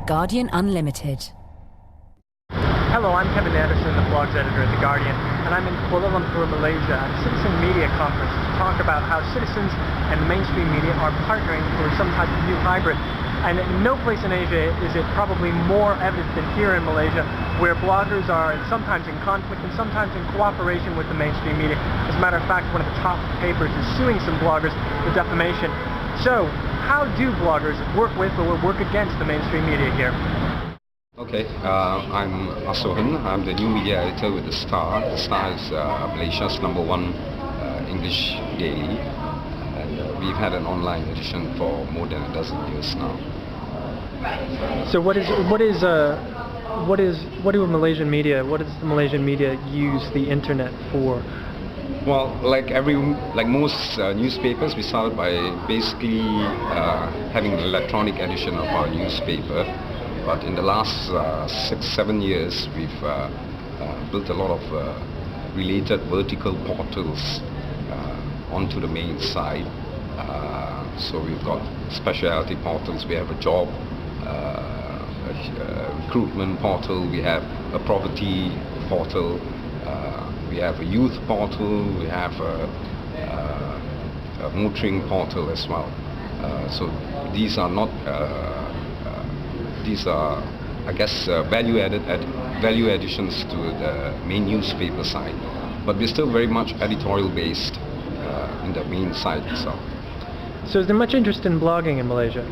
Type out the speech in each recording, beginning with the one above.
Guardian Unlimited. Hello, I'm Kevin Anderson, the blogs editor at The Guardian, and I'm in Kuala Lumpur, Malaysia at a Citizen Media Conference to talk about how citizens and the mainstream media are partnering for some type of new hybrid. And in no place in Asia is it probably more evident than here in Malaysia, where bloggers are sometimes in conflict and sometimes in cooperation with the mainstream media. As a matter of fact, one of the top papers is suing some bloggers for defamation. So, how do bloggers work with or work against the mainstream media here? Okay, I'm Asohan. I'm the new media editor with The Star. The Star is Malaysia's #1 English daily, and we've had an online edition for more than a dozen years now. So what do Malaysian media? What does the Malaysian media use the internet for? Well, like most newspapers, we started by basically having an electronic edition of our newspaper. But in the last 6-7 years, we've built a lot of related vertical portals onto the main site. So we've got specialty portals. We have a job, a recruitment portal. We have a property portal. We have a youth portal. We have a motoring portal as well. So these are not. These are, I guess, value additions to the main newspaper side. But we're still very much editorial based in the main site itself. So is there much interest in blogging in Malaysia?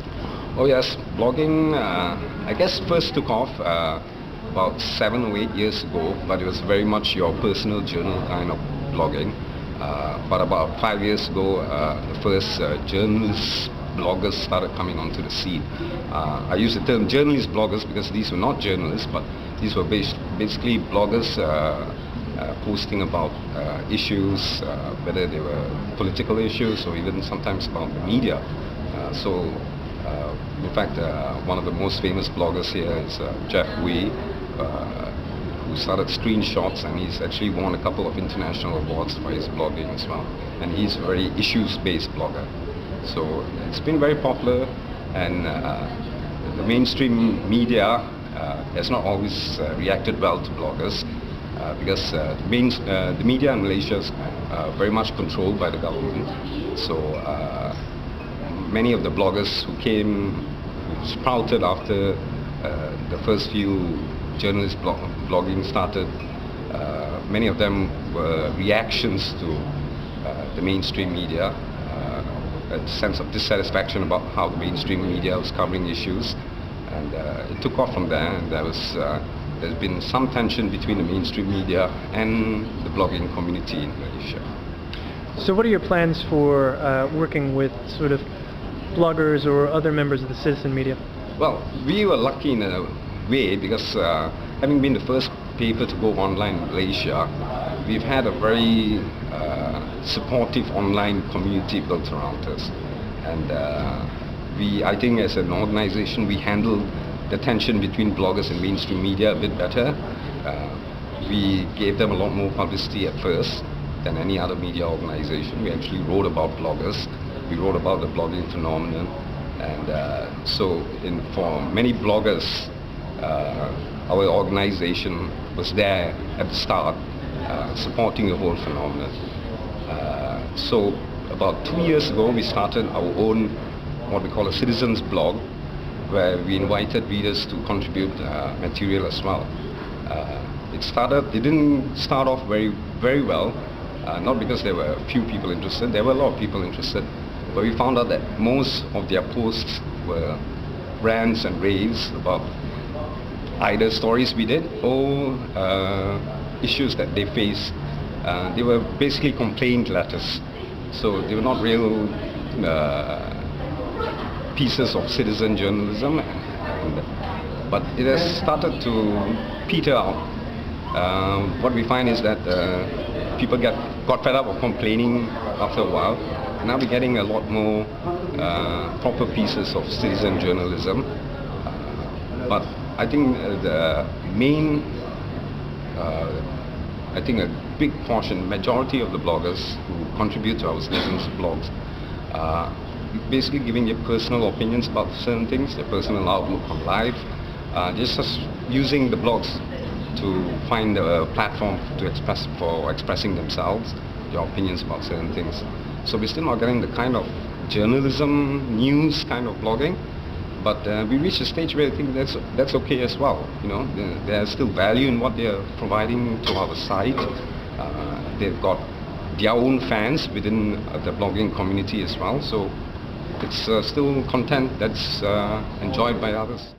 Oh yes, blogging, I guess first took off about 7 or 8 years ago, but it was very much your personal journal kind of blogging. But about 5 years ago, the first journalists bloggers started coming onto the scene. I use the term journalist bloggers because these were not journalists, but these were basically bloggers posting about issues, whether they were political issues or even sometimes about the media. In fact, one of the most famous bloggers here is Jeff Wei, who started Screenshots, and he's actually won a couple of international awards for his blogging as well. And he's a very issues-based blogger. So it's been very popular, and the mainstream media has not always reacted well to bloggers because the media in Malaysia is very much controlled by the government. So many of the bloggers who sprouted after the first few journalist blogging started, many of them were reactions to the mainstream media. A sense of dissatisfaction about how the mainstream media was covering issues, and it took off from there. And there's been some tension between the mainstream media and the blogging community in Malaysia. So what are your plans for working with sort of bloggers or other members of the citizen media? Well, we were lucky in a way because having been the first paper to go online in Malaysia, we've had a very supportive online community built around us, and I think as an organization we handled the tension between bloggers and mainstream media a bit better. We gave them a lot more publicity at first than any other media organization. We actually wrote about bloggers, we wrote about the blogging phenomenon, and for many bloggers, our organization was there at the start, supporting the whole phenomenon. So about 2 years ago, we started our own, what we call a citizens blog, where we invited readers to contribute material as well. It didn't start off very, very well, not because there were a few people interested. There were a lot of people interested, but we found out that most of their posts were rants and raves about either stories we did or issues that they faced. They were basically complaint letters, so they were not real pieces of citizen journalism, but it has started to peter out. What we find is that people got fed up of complaining after a while, and now we're getting a lot more proper pieces of citizen journalism. But I think the main a big portion, majority of the bloggers who contribute to our citizens blogs basically giving their personal opinions about certain things, their personal outlook on life, just using the blogs to find a platform to expressing themselves, their opinions about certain things. So we're still not getting the kind of journalism, news kind of blogging, but we reached a stage where I think that's okay as well. You know, there's still value in what they're providing to our site. They've got their own fans within the blogging community as well, so it's still content that's enjoyed by others.